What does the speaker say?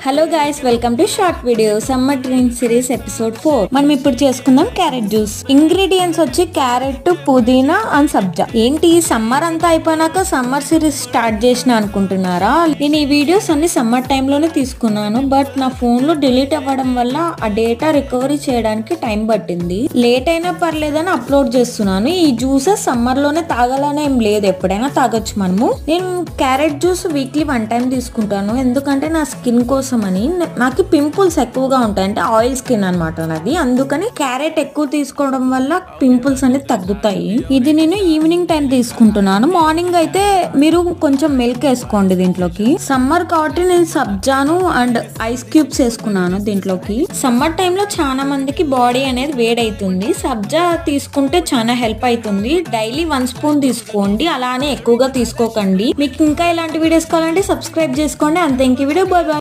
Hello guys, welcome to short video summer drink series episode 4. మనం ఇప్పుడు చేసుకుందాం carrot juice. Ingredients వచ్చి carrot, పుదీనా అండ్ సబ్జా. ఏంటి సమ్మర్ అంతా అయిపోయినాక సమ్మర్ సిరీస్ స్టార్ట్ చేసిన అనుకుంటున్నారా? నేను ఈ వీడియోస్ అన్ని సమ్మర్ టైంలోనే తీసుకున్నాను, బట్ నా ఫోన్ లో డిలీట్ అవ్వడం వల్ల ఆ డేటా రికవరీ చేయడానికి టైం పట్టింది. లేట్ అయినా పర్లేదని అప్లోడ్ చేస్తున్నాను. ఈ జ్యూసెస్ సమ్మర్ లోనే తాగాలనే ఏం లేదు, ఎప్పుడైనా తాగొచ్చు మనము. నేను క్యారెట్ జ్యూస్ వీక్లీ 1 టైం తీసుకుంటాను, ఎందుకంటే నా స్కిన్ కోసం అని. నాకు పింపుల్స్ ఎక్కువగా ఉంటాయి, అంటే ఆయిల్ స్కిన్ అనమాట నాది. అందుకని క్యారెట్ ఎక్కువ తీసుకోవడం వల్ల పింపుల్స్ అనేది తగ్గుతాయి. ఇది నేను ఈవినింగ్ టైం తీసుకుంటున్నాను. మార్నింగ్ అయితే మీరు కొంచెం మిల్క్ వేసుకోండి దీంట్లోకి. సమ్మర్ కాబట్టి నేను సబ్జాను అండ్ ఐస్ క్యూబ్స్ వేసుకున్నాను దీంట్లోకి. సమ్మర్ టైంలో చాలా మందికి బాడీ అనేది వేడైతుంది. సబ్జా తీసుకుంటే చాలా హెల్ప్ అవుతుంది. డైలీ 1 స్పూన్ తీసుకోండి, అలానే ఎక్కువగా తీసుకోకండి. మీకు ఇంకా ఇలాంటి వీడియోస్ కావాలంటే సబ్స్క్రైబ్ చేసుకోండి. అంతే, ఇంక వీడియో బాయ్ బాయ్.